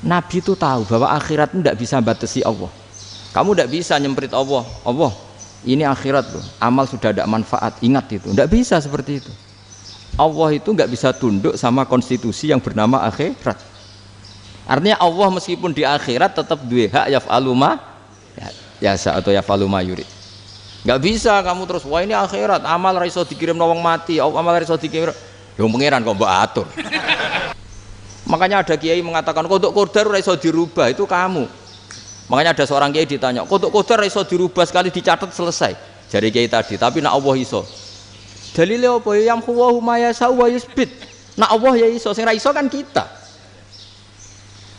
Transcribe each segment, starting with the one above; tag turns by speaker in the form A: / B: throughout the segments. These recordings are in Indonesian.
A: Nabi itu tahu bahwa akhirat itu tidak bisa batasi Allah. Kamu tidak bisa nyemprit Allah. Allah, ini akhirat loh. Amal sudah tidak manfaat. Ingat itu. Tidak bisa seperti itu. Allah itu nggak bisa tunduk sama konstitusi yang bernama akhirat. Artinya Allah meskipun di akhirat tetap duwe hak yaf'alu ma yasa atau yaf'alu ma yurid. Nggak bisa kamu terus wah ini akhirat amal ra iso dikirim wong mati, amal ra iso dikirim. Lho pangeran kok mbok atur. Makanya ada kiai mengatakan kodok qadar ora iso dirubah, itu kamu. Makanya ada seorang kiai ditanya, kodok qadar ora iso dirubah sekali dicatat selesai. Jari kiai tadi, tapi nak Allah iso. Dalile apa ya yamhu ma yasha wa yusbit. Nak Allah ya iso, sing ra iso kan kita.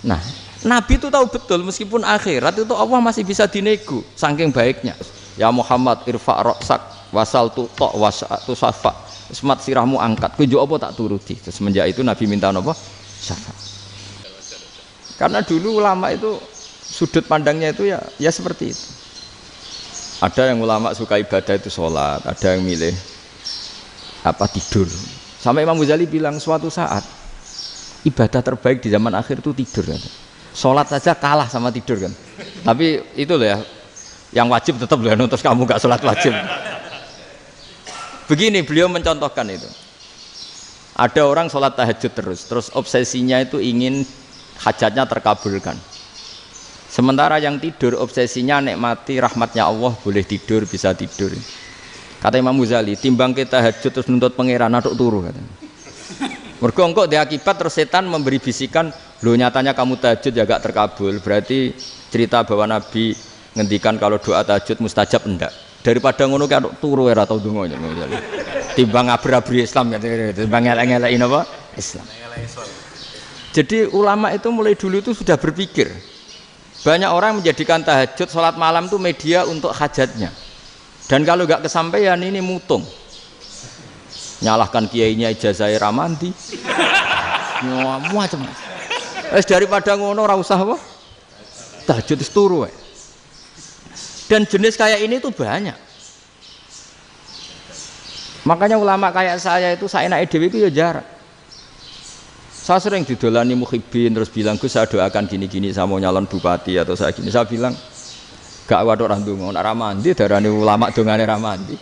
A: Nah, Nabi itu tahu betul meskipun akhirat itu Allah masih bisa dinego saking baiknya. Ya Muhammad irfa' ra'sak wasal tu tok wasatu safa. Semat sirahmu angkat. Kowe apa tak turuti. Terus semenjak itu Nabi minta apa? Syafa. Karena dulu ulama itu sudut pandangnya itu ya seperti itu. Ada yang ulama suka ibadah itu sholat, ada yang milih tidur. Sampai Imam Ghazali bilang suatu saat ibadah terbaik di zaman akhir itu tidur kan. Sholat saja kalah sama tidur kan. Tapi itu loh ya, yang wajib tetap loh, terus kamu gak sholat wajib. Begini beliau mencontohkan itu. Ada orang sholat tahajud terus obsesinya itu ingin hajatnya terkabulkan. Sementara yang tidur obsesinya nikmati rahmatnya Allah, boleh tidur, bisa tidur. Kata Imam Ghazali, timbang kita tahajud terus nuntut pangeran aduk turu katanya. Mergo engko di akibat terus setan memberi bisikan, lho nyatanya kamu tahajud ya gak terkabul, berarti cerita bahwa Nabi ngendikan kalau doa tahajud mustajab enggak. Daripada ngono ki aduk turu ora tau ndonga. Timbang ngabri-abri Islam ya, timbang ngelek-ngelekin apa? Islam. Jadi ulama itu mulai dulu itu sudah berpikir. Banyak orang menjadikan tahajud sholat malam itu media untuk hajatnya. Dan kalau nggak kesampaian ini mutung. Nyalahkan kiainya ijazah ramandi. Macam. Daripada ngono ora usah apa? Tahajud turu. Dan jenis kayak ini tuh banyak. Makanya ulama kayak saya itu saenake dhewe itu ya jarak. Saya sering didolani mukhibin terus bilang Gus saya doakan gini-gini saya mau nyalon bupati atau saya gini. Saya bilang gak waduh orang dongo, nak ramandi darani ulama dongane ramandi.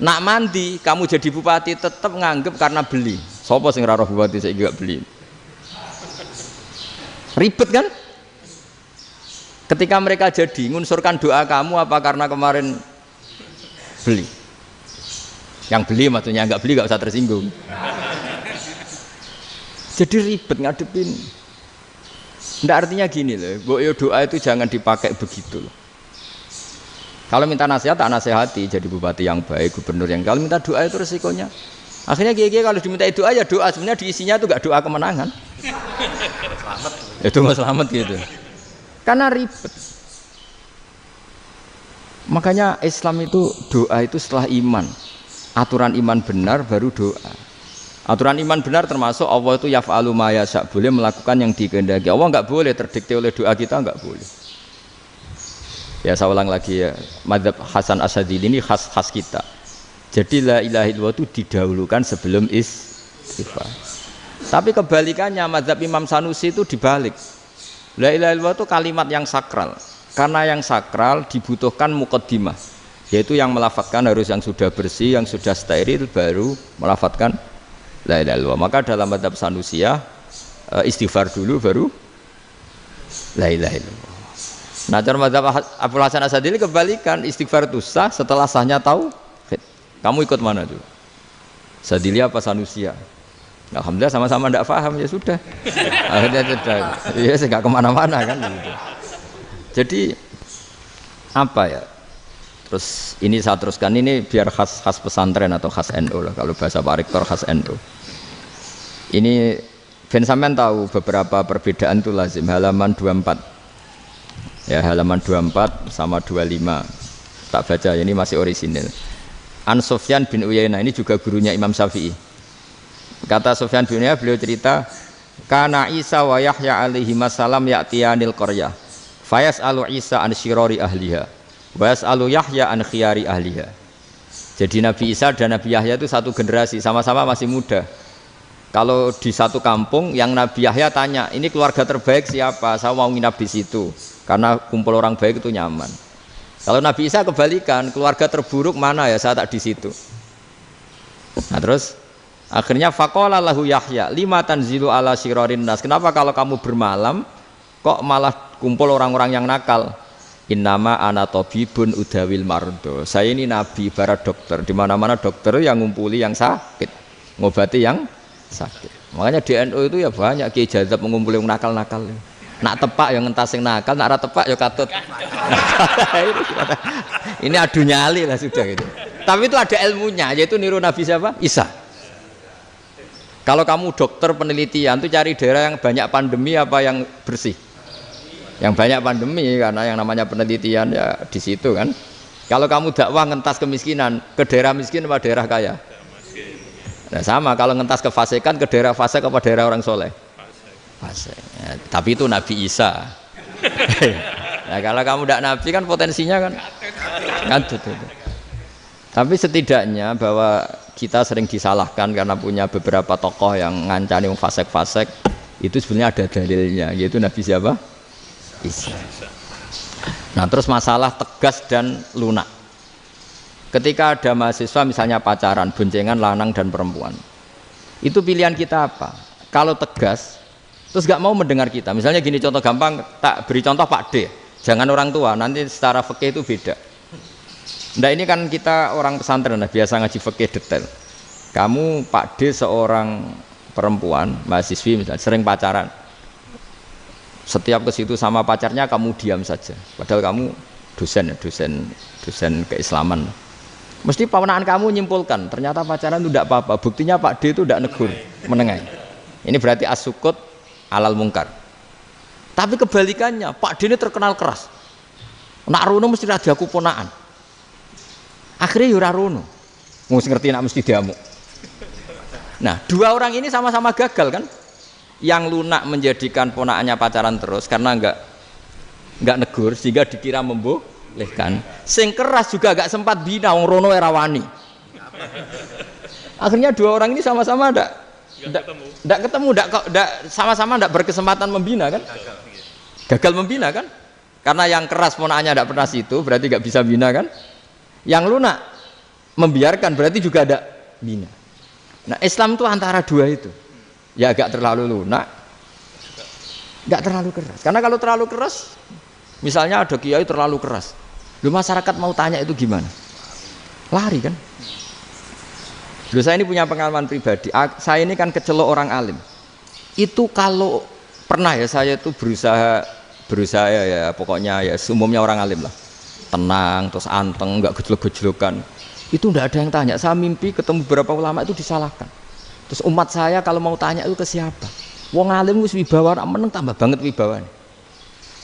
A: Nak mandi kamu jadi bupati tetap nganggep karena beli. Sopo sing ora roh bupati saya gak beli. Ribet kan? Ketika mereka jadi ngunsurkan doa kamu apa karena kemarin beli? Yang beli maksudnya nggak beli nggak usah tersinggung. Jadi ribet ngadepin. Nggak artinya gini loh, boyo doa itu jangan dipakai begitu loh. Kalau minta nasihat tak nasihati, jadi bupati yang baik, gubernur yang kalau minta doa itu resikonya. Akhirnya kiai kalau diminta doa ya doa sebenarnya diisinya itu nggak doa kemenangan. Selamat. Itu nggak selamat gitu. Karena ribet. Makanya Islam itu doa itu setelah iman. Aturan iman benar baru doa. Aturan iman benar termasuk Allah itu yaf'alu ma yasha, boleh melakukan yang dikehendaki. Allah enggak boleh terdikte oleh doa kita, enggak boleh. Ya saya ulang lagi ya, mazhab Hasan Asyadzili ini khas kita. Jadi la ilaha illallah itu didahulukan sebelum istighfar. Tapi kebalikannya mazhab Imam Sanusi itu dibalik. La ilaha illallah itu kalimat yang sakral. Karena yang sakral dibutuhkan muqaddimah, yaitu yang melafadzkan harus yang sudah bersih, yang sudah steril baru melafadzkan la ilaha illallah. Maka dalam mazhab Sanusiyah istighfar dulu baru la ilaha illallah. Nah, cara mazhab Abdul Hasan Asyadzili kebalikan, istighfar itu sah setelah sahnya tauhid. Kamu ikut mana tuh? Asyadzili apa Sanusiyah? Alhamdulillah sama-sama tidak paham ya sudah. Akhirnya sudah. Ya saya nggak kemana-mana kan gitu. Jadi apa ya? Terus ini saya teruskan ini biar khas pesantren atau khas NU lah, kalau bahasa Pak Rektor khas NU. Ini ben sampean tahu beberapa perbedaan itu lazim. Halaman 24. Ya, halaman 24 sama 25. Tak baca ini masih orisinil. An Sufyan bin Uyainah ini juga gurunya Imam Syafi'i. Kata Sufyan bin Uyainah, beliau cerita, kana Isa wa Yahya alaihi salam ya'tiyanil qaryah. Fayas'alu Isa an syirari ahliha. Was'alu Yahya an khiyari ahliha. Jadi Nabi Isa dan Nabi Yahya itu satu generasi, sama-sama masih muda. Kalau di satu kampung yang Nabi Yahya tanya, ini keluarga terbaik siapa? Saya mau nginap di situ karena kumpul orang baik itu nyaman. Kalau Nabi Isa kebalikan, keluarga terburuk mana ya? Saya tak di situ. Nah terus akhirnya faqala lahu Yahya, lima tanzilu ala syirarin nas. Kenapa kalau kamu bermalam kok malah kumpul orang-orang yang nakal? Innama ana tabibun udawil mardo. Saya ini nabi barat dokter. Di mana-mana dokter yang ngumpuli yang sakit, ngobati yang sakit. Makanya di NU itu ya banyak Kiai Jazab mengumpuli yang nakal-nakal. Nak tepak yang ngentas yang nakal, nak ora tepak ya katut. Ini adu nyali lah sudah gitu. Tapi itu ada ilmunya, yaitu niru Nabi siapa? Isa. Kalau kamu dokter penelitian tuh cari daerah yang banyak pandemi apa yang bersih? Yang banyak pandemi, karena yang namanya penelitian ya di situ kan. Kalau kamu dakwah ngentas kemiskinan, ke daerah miskin apa daerah kaya? Nah sama, kalau ngentas kefasikan, ke daerah fasik apa daerah orang soleh? Fasik. Ya, tapi itu Nabi Isa. Nah kalau kamu tidak Nabi kan potensinya kan ngadut itu. Tapi setidaknya bahwa kita sering disalahkan karena punya beberapa tokoh yang ngancani fasik-fasik, itu sebenarnya ada dalilnya, yaitu Nabi siapa? Isa. Nah terus masalah tegas dan lunak. Ketika ada mahasiswa misalnya pacaran, boncengan lanang dan perempuan, itu pilihan kita apa? Kalau tegas, terus gak mau mendengar kita. Misalnya gini contoh gampang, tak beri contoh Pak D. Jangan orang tua, nanti secara fikih itu beda. Nah ini kan kita orang pesantren, biasa ngaji fikih detail. Kamu Pak D seorang perempuan, mahasiswi misalnya, sering pacaran. Setiap ke situ sama pacarnya kamu diam saja. Padahal kamu dosen keislaman. Mesti pamanaan kamu nyimpulkan, ternyata pacaran itu tidak apa-apa. Buktinya Pak D itu tidak negur, menengahi. Ini berarti as-sukut alal mungkar. Tapi kebalikannya, Pak D ini terkenal keras. Nak rono mesti ada aku ponaan. Akhirnya yura rono. Mesti ngerti nak mesti diamuk. Nah, dua orang ini sama-sama gagal kan? Yang lunak menjadikan ponakannya pacaran terus karena enggak negur sehingga dikira membolehkan. Sing keras juga enggak sempat bina wong rono era wani. Akhirnya dua orang ini sama-sama enggak ketemu, sama-sama enggak berkesempatan membina kan? Gagal membina kan? Karena yang keras ponakannya enggak pernah situ, berarti enggak bisa bina kan? Yang lunak membiarkan berarti juga ada bina. Nah, Islam itu antara dua itu. Ya agak terlalu lunak, nggak terlalu keras. Karena kalau terlalu keras, misalnya ada kiai terlalu keras, lu masyarakat mau tanya itu gimana? Lari kan? Lu saya ini punya pengalaman pribadi. Saya ini kan kecelok orang alim. Itu kalau pernah ya saya itu berusaha ya pokoknya ya umumnya orang alim lah, tenang terus anteng, nggak gejlok-gejlokan. Itu nggak ada yang tanya. Saya mimpi ketemu beberapa ulama itu disalahkan. Terus umat saya kalau mau tanya itu ke siapa? Wong alim wis wibawa, meneng tambah banget wibawane.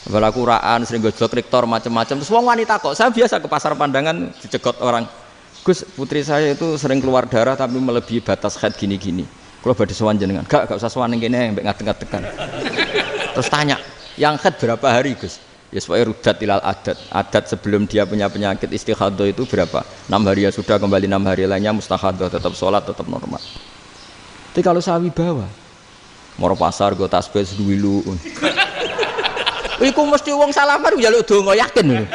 A: Bala Quran sering gojlok rektor macam-macam. Terus wong wanita kok, saya biasa ke pasar pandangan dicegot orang. Gus, putri saya itu sering keluar darah tapi melebihi batas haid gini-gini. Kalau badhe sowan jenengan, gak usah sowan ning kene mbek ngadeg-ngadegan. Terus tanya, yang haid berapa hari, Gus? Ya supaya rudat ilal adat sebelum dia punya penyakit istihadah itu berapa? 6 hari ya sudah, kembali 6 hari lainnya mustahadah, tetap sholat, tetap normal. Tapi kalau saya wibawa, moro pasar gue tasbih seduwilu. Iku mesti wong salaman njaluk donga yakin.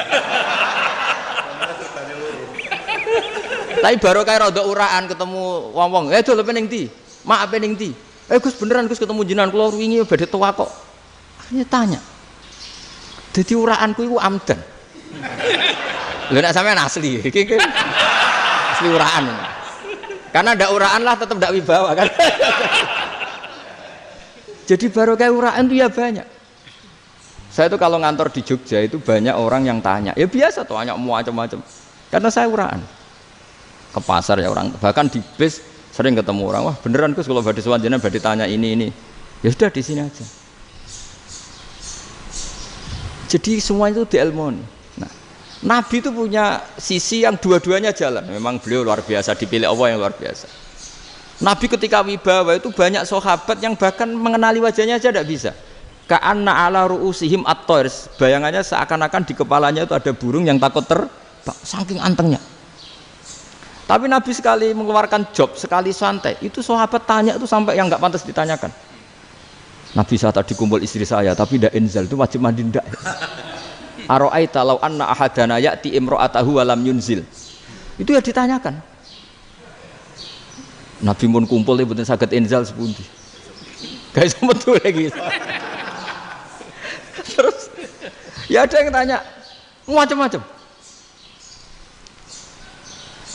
A: Tapi baru kayak rada uraan ketemu wong-wong, dol pening ndi? Mak pening ndi? Gus beneran Gus ketemu jenengan kula wingi badhe tua kok. Akhirnya tanya. Dadi uraanku iku amdan. Lha nek sampean asli, iki asli uraan. Karena ndak uraan lah tetap ndak wibawa kan. Jadi baru kayak uraan itu ya banyak. Saya itu kalau ngantor di Jogja itu banyak orang yang tanya. Ya biasa tuh tanya macam-macam. Karena saya uraan. Ke pasar ya orang, bahkan di bis sering ketemu orang. Wah beneran Gus kalau badhe sowan jenengan badhe tanya ini. Ya sudah di sini aja. Jadi semua itu diilmoni. Nabi itu punya sisi yang dua-duanya jalan. Memang beliau luar biasa, dipilih Allah yang luar biasa. Nabi ketika wibawa itu banyak sahabat yang bahkan mengenali wajahnya aja tidak bisa. Ka'anna ala ru'usihim at-tayr. Bayangannya seakan-akan di kepalanya itu ada burung yang takut terbang, saking antengnya. Tapi Nabi sekali mengeluarkan job, sekali santai, itu sahabat tanya itu sampai yang nggak pantas ditanyakan. Nabi saya tadi kumpul istri saya, tapi tidak inzal, itu wajib mandi ndak. Aro'aita law anna ahadana ya'ti imro'atahu walam yunzil. Itu ya ditanyakan. Nabi pun kumpul itu saged inzal sepundi. Guys betul lagi. Terus ya ada yang tanya macam-macam.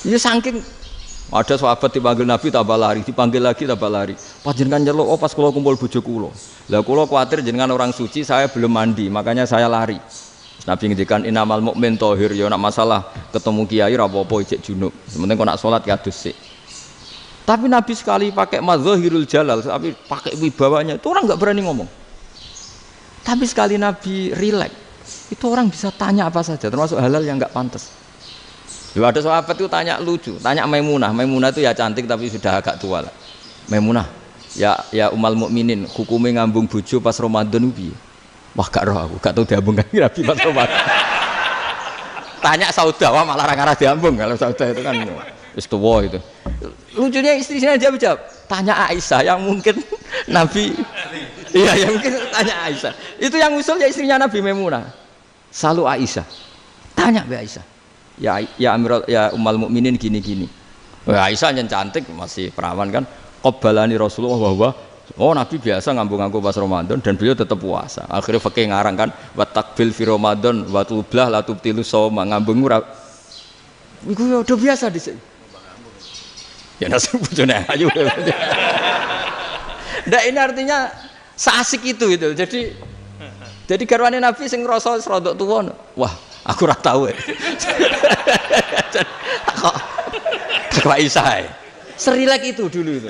A: Ya saking ada sahabat dipanggil Nabi tambah lari, dipanggil lagi tambah lari. Panjenengan nyeluk, oh pas kula kumpul bojo kula. Lah kula kuwatir jenengan orang suci, saya belum mandi, makanya saya lari. Nabi ngendikan innamal mukmin thahir, ya nak masalah ketemu kiai ra apa-apa ijek junub. Sementing kok nak salat kados sik. Tapi Nabi sekali pakai madzahirul jalal, tapi pakai wibawanya, itu orang nggak berani ngomong. Tapi sekali Nabi rileks, itu orang bisa tanya apa saja, termasuk halal yang nggak pantas. Lalu ada sahabat itu tanya lucu, tanya Maimunah. Maimunah itu ya cantik tapi sudah agak tua lah. Maimunah, ya umal mukminin, hukumnya ngambung bojo pas Ramadan ubi. Wah gak roh aku, gak tahu diambung kan Nabi pas Ramadan. Tanya Saudah, malah orang-orang diambung kalau Saudah itu kan istuwa itu. Lucunya istrinya dia jawab, tanya Aisyah yang mungkin Nabi, iya yang mungkin tanya Aisyah. Itu yang usul ya istrinya Nabi Maimunah. Selalu Aisyah, tanya be Aisyah. Ya Amirul ya umal mukminin gini-gini. Aisyah yang cantik masih perawan kan. Qabbalani Rasulullah bahwa oh Nabi biasa ngambung-ngambung pas Ramadan dan beliau tetap puasa. Akhirnya fakih ngarang kan wa takbil fi Ramadan wa tublah la tubtilu shauma ngambung ora. Iku ya udah biasa dhisik. Ya nasib bojone ayu. Ndak ini artinya seasik itu gitu. Jadi garwane Nabi sing ngrasa rodok tuwa. Wah, aku ora tahu. Kok Aisyah. Serilek itu dulu itu.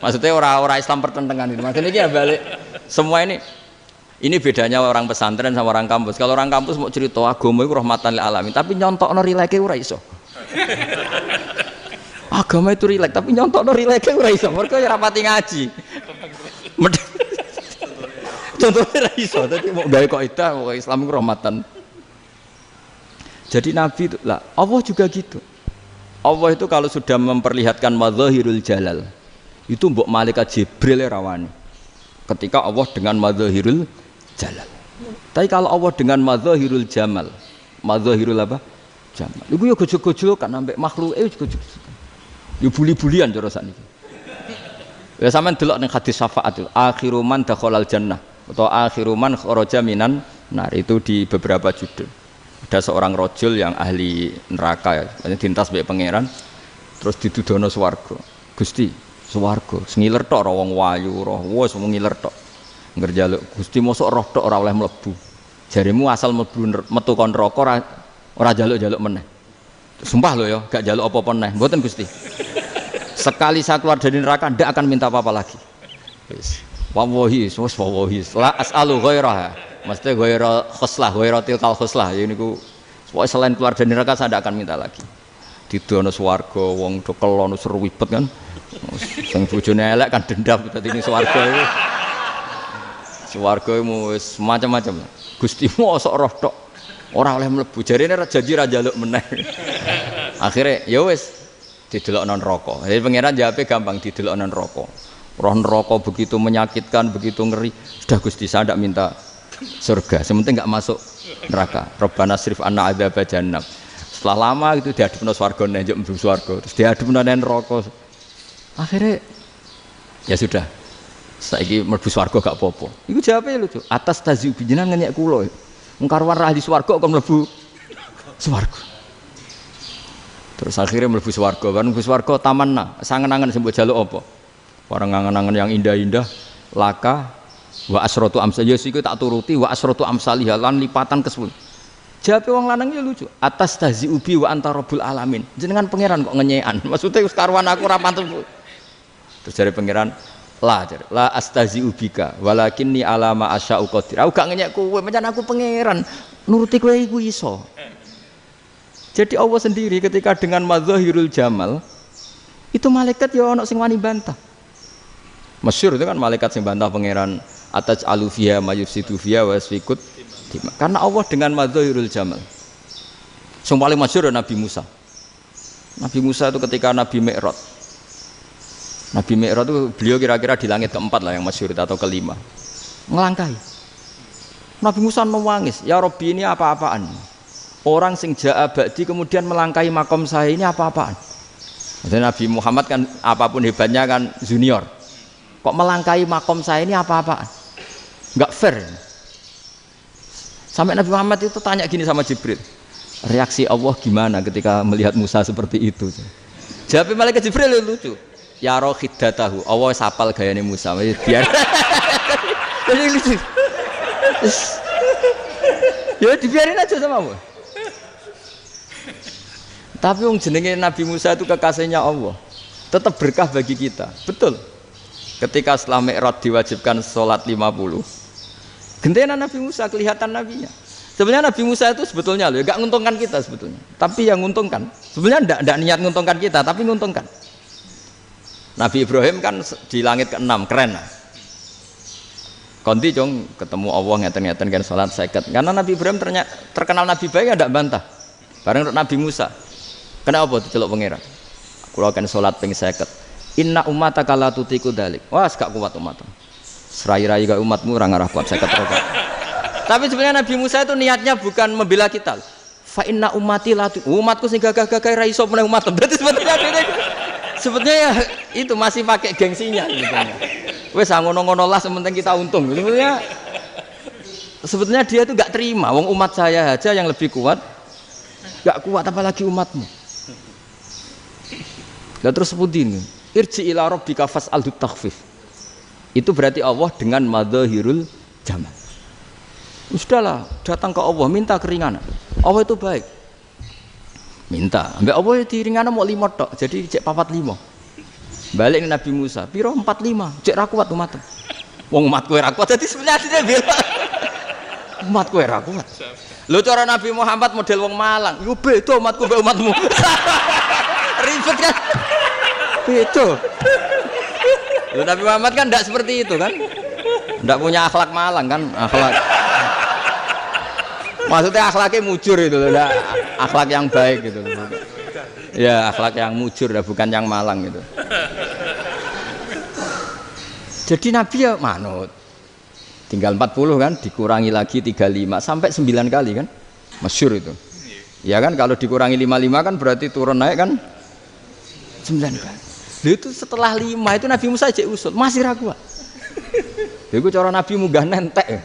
A: Maksudnya orang-orang Islam pertentangan itu. Maksudnya ini ya balik semua ini bedanya orang pesantren sama orang kampus. Kalau orang kampus mau cerita agama itu rahmatan lil alamin, tapi nyontokno rileke ora iso. Agama itu rilek, tapi nyontokno rileke ora iso. Mergo ya rapati ngaji. Contohnya ora iso, dadi mau gawe kaidah Islam itu rahmatan. Jadi Nabi itu lah, Allah juga gitu. Allah itu kalau sudah memperlihatkan madzahirul jalal, itu mbok malaikat Jibril rawani. Ketika Allah dengan madzahirul jalal. Tapi kalau Allah dengan madzahirul jamal, madzahirul apa? Jamal. Iku ya gojol-gojol kan sampai makhluke gojol. Ya buli-bulian cara sakniki. Ya sampean delok ning hadis syafaat itu, akhiru man dakhalal jannah atau akhiru man kharaja minan nar, itu di beberapa judul. Ada seorang rojul yang ahli neraka ya, dintas mbek pangeran terus didudono swarga. Gusti, swarga sengiler tok ora wong wayu, roh wis wong ngiler tok. Ngerjaluk Gusti mosok roh tok ora oleh mlebu. Jarimu asal mlebu metu kon neraka ora jaluk-jaluk meneh. Sumpah lho ya, gak jaluk apa-apa meneh. Mboten Gusti. Sekali saya keluar dari neraka ndak akan minta apa-apa lagi. Wis. Wallahi, wallahi. La as'alu ghairaha. Maksudnya ghaira khoslah, ghaira tilkal khoslah. Ya niku selain keluar dari neraka saya ndak akan minta lagi. Didono swarga wong do kelon seruwibet kan. Sing bojone elek kan dendam dadi ning swarga iki. Swarga wis macam-macam. Gusti mosok roh tok ora oleh mlebu. Jarene janji ra njaluk meneh. Akhire ya wis didelokno neraka. Jadi pangeran jawabe gampang, didelokno neraka. Roh neraka begitu menyakitkan, begitu ngeri. Sudah Gusti saya ndak minta surga, sementing enggak masuk neraka. Rabbana srif anna adzab jahannam. Setelah lama itu diadepno swarga njuk mlebu swarga, terus diadepno nang neraka. Akhirnya ya sudah. Saiki mlebu swarga gak apa-apa. Iku jawabe lucu. Atas taziu jenengan ngenyek kula. Engkarwan ra di swarga kok mlebu swarga. Terus akhirnya mlebu swarga, kan mlebu swarga tamanna, sangen-angen sing mbok jaluk apa? Orang angen-angen yang indah-indah, laka wa asratu amsal ya iku tak turuti wa asratu amsalih lan lipatan ke-10. Jawabe wong lanang ya lucu. Atas taziu bi wa anta rabbul alamin. Jenengan pangeran kok ngenyekan. Maksudnya wis karuan aku ora pantes. Terus jare pangeran, la astazi'u bika walakinni ala ma asya'u qadir. Aku gak ngenyek kowe, pancen aku pangeran. Nuruti kowe iku iso. Jadi Allah sendiri ketika dengan madzahirul jamal itu malaikat ya ono sing wani bantah. Masyhur itu kan malaikat sing bantah pangeran ataj alufiya mayufsidu fiya wasfikut. Karena Allah dengan madzahirul jamal. Sing paling masyhur Nabi Musa. Nabi Musa itu ketika Nabi Mi'raj. Nabi Mi'raj itu beliau kira-kira di langit keempat lah yang masyhur atau kelima. Ngelangkai. Nabi Musa menangis, "Ya Rabbi, ini apa-apaan? Orang sing ja'a ba'di kemudian melangkai makom saya, ini apa-apaan?" Jadi Nabi Muhammad kan apapun hebatnya kan junior. Kok melangkai makom saya, ini apa-apaan? Enggak fair. Sampai Nabi Muhammad itu tanya gini sama Jibril, reaksi Allah gimana ketika melihat Musa seperti itu? Jawab malaikat Jibril lucu. Ya roh khiddatahu, Allah sapal gayane Musa. Biar. Jadi lucu. Ya dibiarin aja sama Allah. Tapi wong jenenge Nabi Musa itu kekasihnya Allah. Tetap berkah bagi kita. Betul. Ketika setelah Mi'raj diwajibkan sholat 50. Gentenan Nabi Musa kelihatan nabinya. Sebenarnya Nabi Musa itu sebetulnya loh, enggak menguntungkan kita sebetulnya. Tapi yang menguntungkan, sebenarnya enggak niat menguntungkan kita, tapi menguntungkan. Nabi Ibrahim kan di langit ke-6, keren lah. Konti jong ketemu Allah ngeten-ngeten kan sholat seket. Karena Nabi Ibrahim terkenal Nabi baik, enggak bantah. Bareng Nabi Musa. Kenapa diceluk pangeran? Kula kan sholat ping 50. Inna ummataka la tutiku dalik. Wah, gak kuat umatmu. Serai-rai gak umatmu ora ngarah kuat 50 rakaat. Tapi sebenarnya Nabi Musa itu niatnya bukan membela kita. Fa inna ummati la umatku sing gagah-gagah ra iso meneh umat. Berarti sebetulnya ya itu masih pakai gengsinya sebetulnya. Wes ngono-ngono lah sementing kita untung. Sebetulnya dia itu enggak terima wong umat saya aja yang lebih kuat. Enggak kuat apalagi umatmu. Lah terus sebutin irji ila rabbika fas'alhu takhfif. Itu berarti Allah dengan madzahirul jamal. Sudahlah, datang ke Allah minta keringanan. Allah itu baik. Minta, ambek Allah diringana mau 5 tok, jadi cek 45. Balik Nabi Musa, piro 45, cek ra kuat umat. Wong umatku ora kuat, jadi sebenarnya bela. Umatku ora kuat. Lho cara Nabi Muhammad model wong Malang, yo beda umatku mbek umatmu. Ribet kan? Beda. Lho Nabi Muhammad kan enggak seperti itu kan? Enggak punya akhlak Malang kan, akhlak. Maksudnya akhlaknya mujur itu loh, akhlak yang baik gitu. Ya akhlak yang mujur, bukan yang Malang gitu. Jadi Nabi ya manut. Tinggal 40 kan, dikurangi lagi 35 sampai 9 kali kan, masyhur itu. Ya kan kalau dikurangi 55 kan berarti turun naik kan 9 kali. Itu setelah 5 itu Nabi Musa cek usul masih ragu. Itu cara Nabi munggah nentek.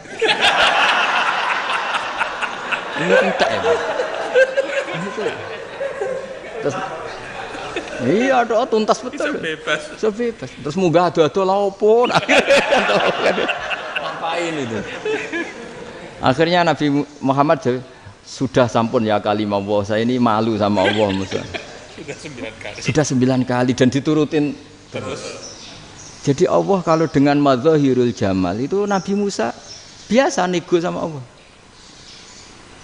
A: Ini entek ya. Terus iya doa tuntas betul. Sebebas. Terus munggah ado-ado lha opo. Ngapain itu? Akhirnya Nabi Muhammad sudah sampun ya kalimah Allah, saya ini malu sama Allah Musa. Sudah 9 kali dan diturutin terus. Jadi Allah kalau dengan madzahirul jamal itu Nabi Musa biasa nego sama Allah.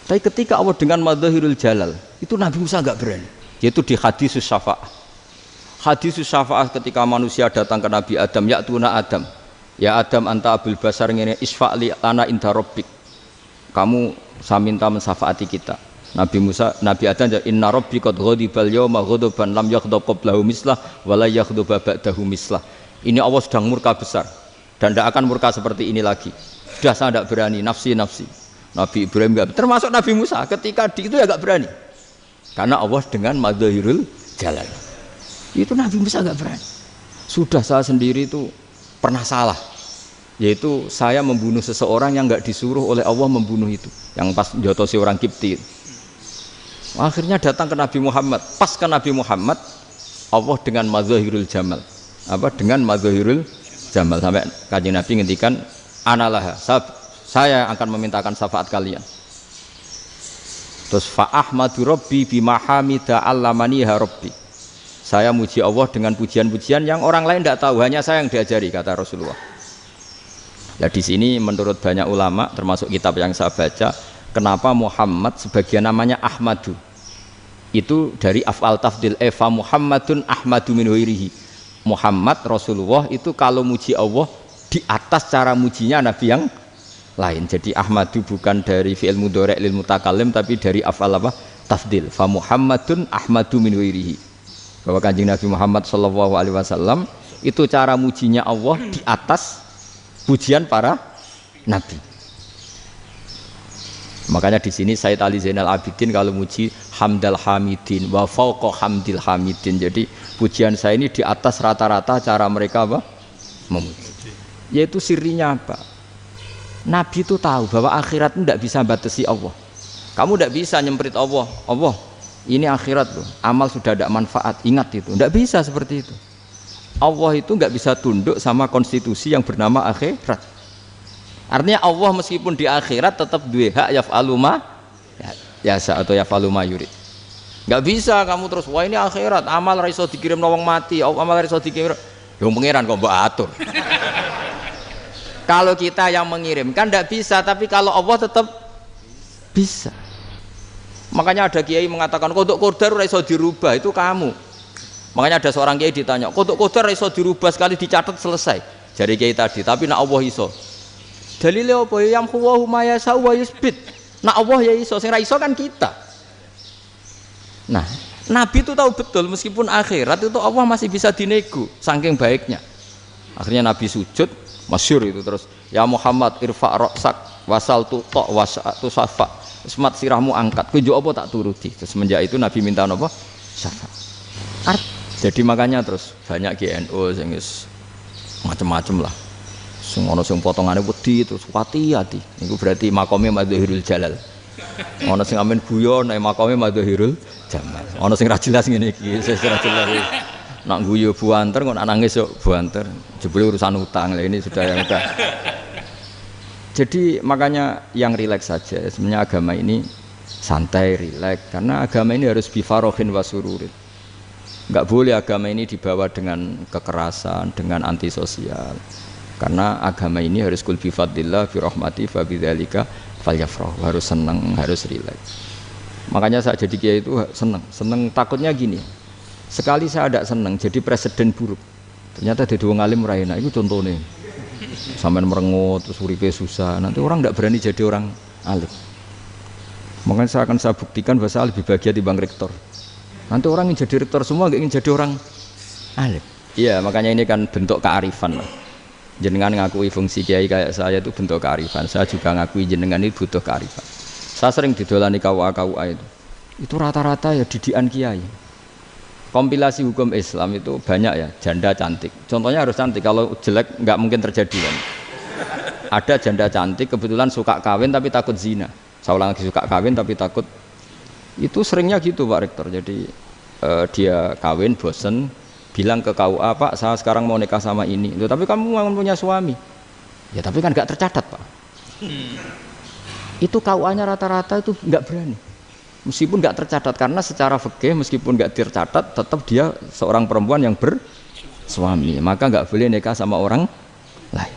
A: Tapi ketika Allah dengan madzahirul jalal itu Nabi Musa enggak berani. Yaitu di hadis syafa'ah. Hadis syafa'ah ketika manusia datang ke Nabi Adam, ya tuna Adam. Ya Adam anta abul basar ngene isfa'li ana inda rabbik. Kamu saya minta mensafaati kita. Nabi Musa, Nabi Adam inna rabbi qad ghadibal yawma ghadaban lam yaghdab qablahu mislah wa la yaghdab ba'dahu mislah. Ini Allah sedang murka besar dan tidak akan murka seperti ini lagi. Sudah saya tidak berani, nafsi. Nabi Ibrahim enggak, termasuk Nabi Musa ketika di itu ya enggak berani. Karena Allah dengan madzahirul jalal. Itu Nabi Musa enggak berani. Sudah saya sendiri itu pernah salah. Yaitu saya membunuh seseorang yang enggak disuruh oleh Allah membunuh itu. Yang pas jotosi orang Kipti. Akhirnya datang ke Nabi Muhammad. Pas ke Nabi Muhammad, Allah dengan madzahirul jamal. Apa dengan madzahirul jamal sampai Kanjeng Nabi ngendikan analah saya akan memintakan syafaat kalian. Terus fa ahmadu rabbi bima hamida allamaniha rabbi. Saya muji Allah dengan pujian-pujian yang orang lain tidak tahu, hanya saya yang diajari, kata Rasulullah. Nah di sini menurut banyak ulama termasuk kitab yang saya baca, kenapa Muhammad sebagian namanya Ahmadu? Itu dari af'al tafdil fa Muhammadun Ahmadu min ghairihi. Muhammad Rasulullah itu kalau muji Allah di atas cara mujinya nabi yang lain. Jadi Ahmadu bukan dari fi'il mudhari' lil mutakallim tapi dari af'al apa? Tafdil. Fa Muhammadun Ahmadu min ghairihi. bahwa Kanjeng Nabi Muhammad SAW itu cara mujinya Allah di atas pujian para nabi. Makanya di sini Sayyid Ali Zainal Abidin kalau muji hamdal hamidin wa fauqa hamdil hamidin. Jadi pujian saya ini di atas rata-rata cara mereka apa? Memuji. Yaitu sirinya apa? Nabi itu tahu bahwa akhirat itu tidak bisa batasi Allah. Kamu tidak bisa nyemprit Allah. Allah, ini akhirat loh. Amal sudah tidak manfaat. Ingat itu. Tidak bisa seperti itu. Allah itu nggak bisa tunduk sama konstitusi yang bernama akhirat. Artinya Allah meskipun di akhirat tetap duwe hak yaf'alu ma yasa atau yaf'alu ma yurid. Nggak bisa kamu terus wah ini akhirat amal ra iso dikirim wong mati, amal ra iso dikirim. Yang pangeran kok mbok atur. Kalau kita yang mengirimkan tidak bisa, tapi kalau Allah tetap bisa. Makanya ada kiai mengatakan kodok qadar ra iso dirubah, itu kamu. Makanya ada seorang kiai ditanya, kodok qadar ra iso dirubah sekali dicatat selesai. Jari kiai tadi, tapi nak Allah iso. Dalile apa ya yamhu ma yasau wa yusbit. Nak Allah ya iso, sing ra iso kan kita. Nah, Nabi itu tahu betul meskipun akhirat itu Allah masih bisa dinego saking baiknya. Akhirnya Nabi sujud, masyhur itu terus, ya Muhammad irfa' ra'sak wasal tuqa wasatu safa. Semat sirahmu angkat, kowe apa tak turuti. Terus semenjak itu Nabi minta apa? Syafa. Jadi makanya terus banyak GNO sing macam-macam lah. Sing ana sing potongane wedi terus hati-hati. Niku berarti makome Madzahirul Jalal. Ana sing amen guyon nek makome Madzahirul Jamal. Ana sing ra jelas ngene iki, sing ra jelas. Nak guyu buanter kok nak nangis yo buanter. Jebule urusan utang. Lah ini sudah yang udah. Jadi makanya yang rileks saja. Sebenarnya agama ini santai, rileks karena agama ini harus bifarohin wasururin. Enggak boleh agama ini dibawa dengan kekerasan, dengan antisosial. Karena agama ini harus kul bi fadlillah bi rahmati fa bidzalika falyafrahu, harus senang, harus rileks. Makanya saya jadi kiai itu senang takutnya gini. Sekali saya tidak senang jadi presiden buruk. Ternyata jadi wong alim ora enak, itu contohnya. Sampean merengut terus uripe susah, nanti orang tidak berani jadi orang alim. Makanya saya akan buktikan bahwa saya lebih bahagia dibanding rektor. Nanti orang yang jadi rektor semua ingin jadi orang alim. Iya, makanya ini kan bentuk kearifan lah. Jenengan ngakui fungsi kiai kayak saya itu bentuk kearifan. Saya juga ngakui jenengan itu butuh kearifan. Saya sering didolani KUA itu rata-rata ya didikan kiai. Kompilasi hukum Islam itu banyak ya, janda cantik. Contohnya harus cantik, kalau jelek nggak mungkin terjadi kan. Ada janda cantik kebetulan suka kawin tapi takut zina. Saya ulang lagi, suka kawin tapi takut. Itu seringnya gitu Pak Rektor. Jadi dia kawin bosen, bilang ke KUA, Pak saya sekarang mau nikah sama ini. Loh, tapi kamu mau punya suami. Ya tapi kan nggak tercatat Pak. Itu KUA-nya rata-rata itu nggak berani. Meskipun nggak tercatat karena secara fikih meskipun nggak tercatat tetap dia seorang perempuan yang bersuami. Maka nggak boleh nikah sama orang lain.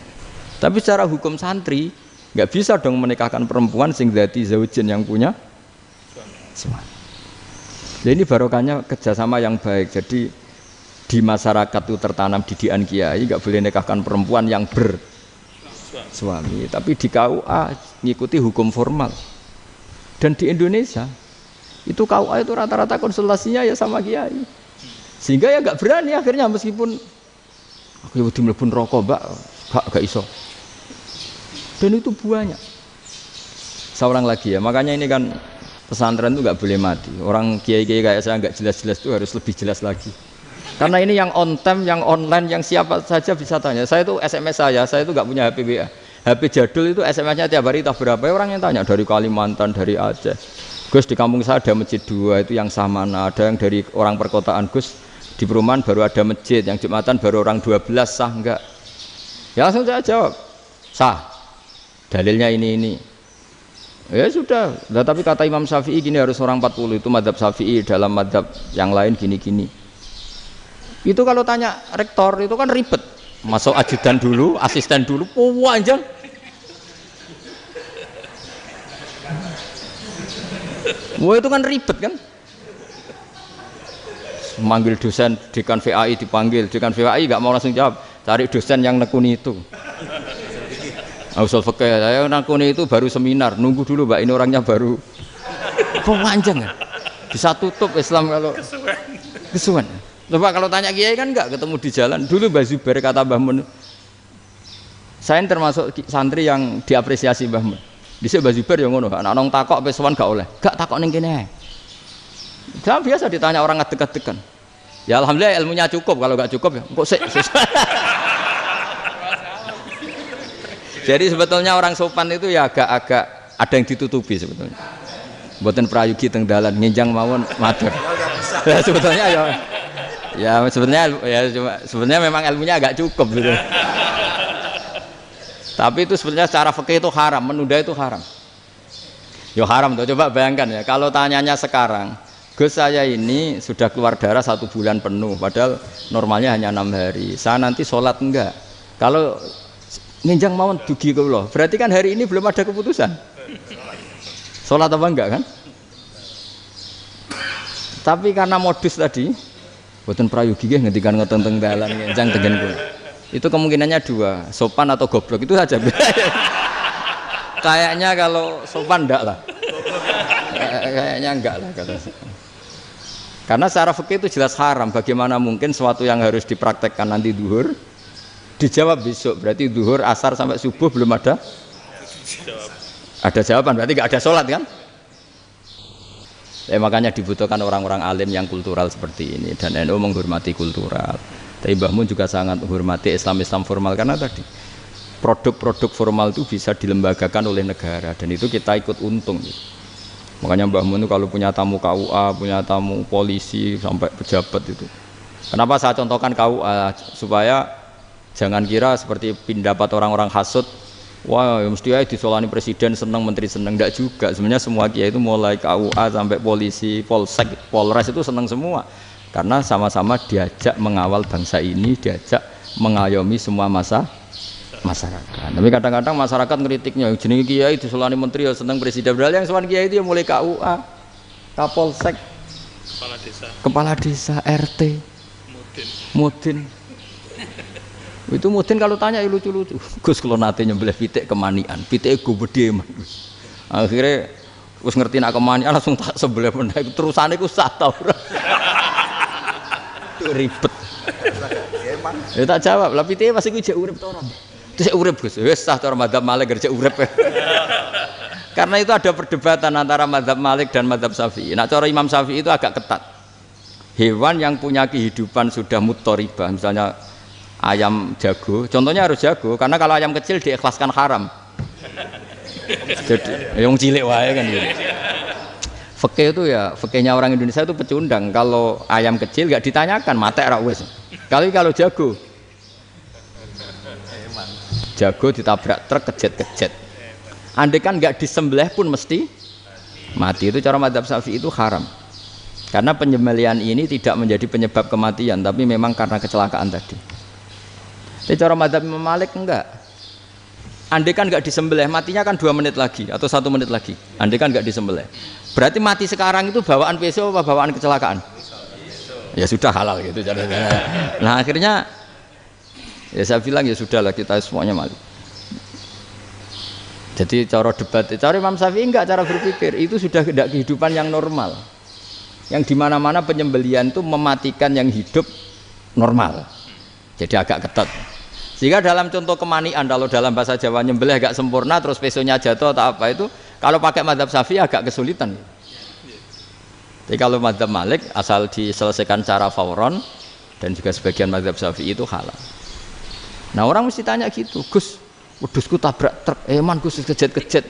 A: Tapi secara hukum santri nggak bisa dong menikahkan perempuan sing dzati zaujin yang punya suami. Jadi ini barokahnya kerjasama yang baik. Jadi di masyarakat itu tertanam didikan kiai nggak boleh nikahkan perempuan yang bersuami, tapi di KUA ngikuti hukum formal. Dan di Indonesia itu KUA itu rata-rata konsultasinya ya sama kiai, sehingga ya nggak berani akhirnya meskipun aku ya udah mlebu rokok mbak gak iso. Dan itu banyak. Seorang lagi ya, makanya ini kan pesantren itu nggak boleh mati. Orang kiai-kiai kayak saya nggak jelas-jelas itu harus lebih jelas lagi. Karena ini yang on time, yang online, yang siapa saja bisa tanya. Saya itu SMS saya itu nggak punya HP WA. HP jadul itu SMS-nya tiap hari tak berapa, orang yang tanya dari Kalimantan, dari Aceh. Gus di kampung saya ada masjid 2 itu yang Samana, ada yang dari orang perkotaan. Gus di perumahan baru ada masjid, yang Jumatan baru orang 12, sah enggak? Ya langsung saya jawab, sah. Dalilnya ini. Ya sudah, nah, tapi kata Imam Syafi'i gini harus orang 40, itu madzhab Syafi'i, dalam madzhab yang lain gini-gini. Itu kalau tanya rektor itu kan ribet, masuk ajudan dulu, asisten dulu, panjang. Wah itu kan ribet kan. Manggil dosen dekan VAI dipanggil, dekan VAI nggak mau langsung jawab, cari dosen yang nekuni itu. Usul fikih saya nekuni itu baru seminar, nunggu dulu mbak ini orangnya baru. Panjang ya. Bisa tutup Islam kalau kesuwen. Coba kalau tanya kiai kan enggak ketemu di jalan. Dulu Mbah Zubair kata Mbah Mun, saya termasuk santri yang diapresiasi Mbah Mun. Dhisik Mbah Zubair yang ngono, anak nong takok pesowan gak oleh. Gak takok ning kene. Jangan biasa ditanya orang ngadeg-adegan. Ya alhamdulillah ilmunya cukup, kalau gak cukup ya kok sik. Jadi sebetulnya orang sopan itu ya agak-agak ada yang ditutupi sebetulnya. Mboten prayogi teng dalan nginjang mawon matur. Ya sebetulnya sebenarnya memang ilmunya agak cukup gitu. Tapi itu sebenarnya secara fikih itu haram, menunda itu haram. Ya haram tuh, coba bayangkan ya, kalau tanyanya sekarang, Gus saya ini sudah keluar darah 1 bulan penuh, padahal normalnya hanya 6 hari. Saya nanti sholat enggak? Kalau nginjang mawon dugi kula, berarti kan hari ini belum ada keputusan. Sholat apa enggak kan? Tapi karena modus tadi, boten prayogi nggih ngendikan ngoten teng dalan nginjang tengen kula. Itu kemungkinannya 2, sopan atau goblok, itu saja. Kayaknya kalau sopan enggak lah. Kayaknya enggak lah kata. Karena secara fikih itu jelas haram. Bagaimana mungkin sesuatu yang harus dipraktekkan nanti duhur dijawab besok, berarti duhur, asar sampai subuh belum ada jawaban, berarti enggak ada sholat kan? Makanya dibutuhkan orang-orang alim yang kultural seperti ini, dan NU menghormati kultural. Tapi Mbah Mun juga sangat menghormati Islam formal, karena tadi produk-produk formal itu bisa dilembagakan oleh negara, dan itu kita ikut untung gitu. Makanya Mbah Mun itu kalau punya tamu KUA, punya tamu polisi sampai pejabat itu. Kenapa saya contohkan KUA? Supaya jangan kira seperti pendapat orang-orang hasud, wah ya mesti aja disolani presiden seneng, menteri seneng. Enggak juga, sebenarnya semua kiai itu mulai KUA sampai polisi, polsek, polres itu seneng semua. Karena sama-sama diajak mengawal bangsa ini, diajak mengayomi semua masyarakat. Tapi kadang-kadang masyarakat ngeritiknya, jenenge kiai disolani menteri ya seneng, presiden. Padahal yang sowan kiai itu ya mulai KUA, Kapolsek, kepala desa, RT, mudin. Itu mudin kalau tanya ya lucu-lucu. Gus kalau nate nyembelih pitik kemanian, pitike go gede man. Akhirnya wis ngerti nak kemanian langsung tak sebelah meneh. Terusane ku sah ta ora. Ribet. Ya tak jawab, lah pitike pas iku jek urip ta ora? Terus urip Gus. Wis sah cara mazhab Malik jek urip. Karena itu ada perdebatan antara mazhab Malik dan mazhab Syafi'i. Nah, cara Imam Syafi'i itu agak ketat. Hewan yang punya kehidupan sudah mutharibah, misalnya ayam jago, contohnya harus jago, karena kalau ayam kecil diikhlaskan haram. Jadi yang cilik wae kan gitu. Fikih itu ya, fikihnya orang Indonesia itu pecundang. Kalau ayam kecil gak ditanyakan, mate ra wis. Kalau jago ditabrak truk kejet-kejet. Andai kan gak disembelih pun mesti mati. Itu cara mazhab Syafi'i itu haram. Karena penyembelihan ini tidak menjadi penyebab kematian, tapi memang karena kecelakaan tadi. Tapi cara mazhab Imam Malik enggak. Andai kan enggak disembelih, matinya kan 2 menit lagi atau 1 menit lagi. Andai kan enggak disembelih, berarti mati sekarang itu bawaan pisau apa bawaan kecelakaan? Ya sudah halal gitu. Nah akhirnya ya saya bilang ya sudahlah, kita semuanya Malik. Jadi cara debat, cara Imam Syafi'i enggak, cara berpikir itu sudah tidak kehidupan yang normal. Yang dimana-mana penyembelihan itu mematikan yang hidup normal. Jadi agak ketat. Sehingga dalam contoh kemanian, kalau dalam bahasa Jawa nyembelih agak sempurna terus pesonya jatuh atau apa itu, kalau pakai mazhab Syafi'i agak kesulitan. Jadi kalau mazhab Malik asal diselesaikan secara fauron, dan juga sebagian mazhab Syafi'i itu halal. Nah orang mesti tanya gitu, Gus, wedhusku tabrak truk, man Gus kejet-kejet.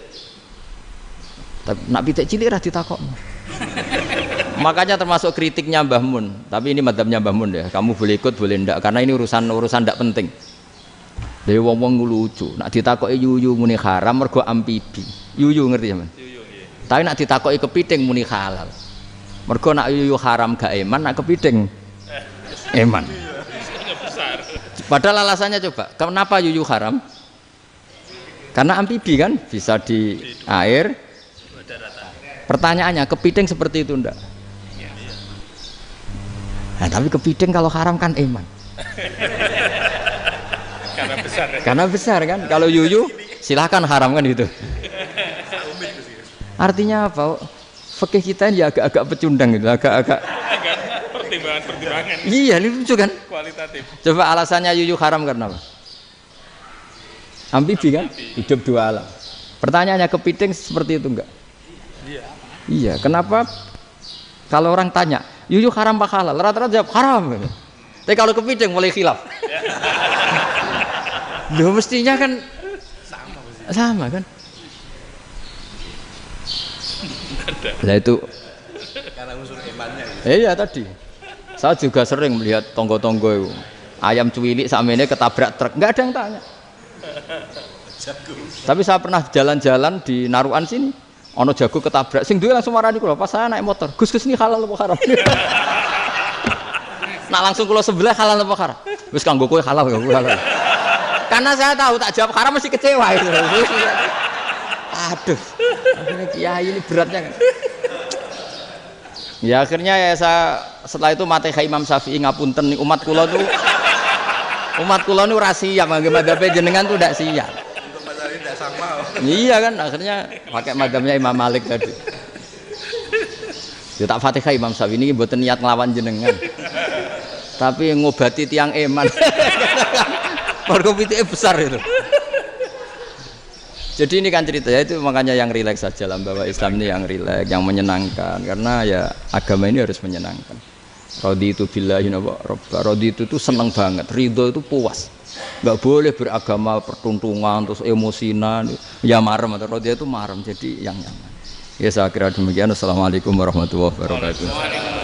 A: Tapi nak pitik cilik ra ditakokno. Makanya termasuk kritiknya Mbah Mun, tapi ini mazhabnya Mbah Mun ya, kamu boleh ikut boleh ndak, karena ini urusan ndak penting. Dari wong-wong lucu, nak ditakoki yuyu muni haram mergo amfibi. Yuyu ngerti sampean? Yuyu nggih. Tapi nak ditakoki kepiting muni halal. Mergo nak yuyu haram gak eman, nak kepiting eman. Padahal alasannya coba, kenapa yuyu haram? Karena amfibi kan, bisa di air. Pertanyaannya, kepiting seperti itu ndak? Nah, tapi kepiting kalau haram kan eman. Karena besar kan. Kalau yuyu silahkan haram kan gitu. Artinya apa? Fikih kita ini agak-agak pecundang gitu, agak-agak
B: pertimbangan.
A: Iya, ini lucu kan?
B: Kualitatif.
A: Coba alasannya yuyu haram karena apa? Amfibi kan? Hidup dua alam. Pertanyaannya kepiting seperti itu enggak?
B: Iya.
A: Iya, kenapa kalau orang tanya, yuyu haram apa halal? Rata-rata jawab haram. Tapi kalau kepiting mulai khilaf. Loh mestinya kan sama kan? Lah itu
B: Karena unsur imannya.
A: iya tadi. Saya juga sering melihat tonggo-tonggo itu. Ayam cuwilik samene ketabrak truk, enggak ada yang tanya. Tapi saya pernah jalan-jalan di Narukan sini. Ono jago ketabrak, sing duwe langsung marani kula pas saya naik motor. Gus ini halal apa haram? Nak langsung kula sebelah halal apa haram? Wis kanggo kowe halal ya halal. Karena saya tahu tak jawab haram mesti kecewa itu. Aduh. Akhirnya kiai ini beratnya kan. Ya akhirnya ya saya setelah itu Fatihah Imam Syafi'i ngapunten umat kula tuh nu ora siap madzhab jenengan tuh ndak siap.
B: Untuk masalah ini tidak sama.
A: Iya kan akhirnya pakai madzhabnya Imam Malik tadi. Ya tak Fatihah Imam Syafi'i ini mboten niat nglawan jenengan. Tapi ngobati tiang eman. Mergo pitike besar itu. Jadi ini kan ceritanya itu makanya yang rileks saja lah bahwa Islam ini yang rileks, yang menyenangkan karena ya agama ini harus menyenangkan. Raditu billahi robba. Raditu itu seneng banget, ridho itu puas. Enggak boleh beragama pertuntungan terus emosinan, ya marem atau raditu itu marem jadi yang nyaman. Ya saya kira demikian. Assalamualaikum warahmatullahi wabarakatuh.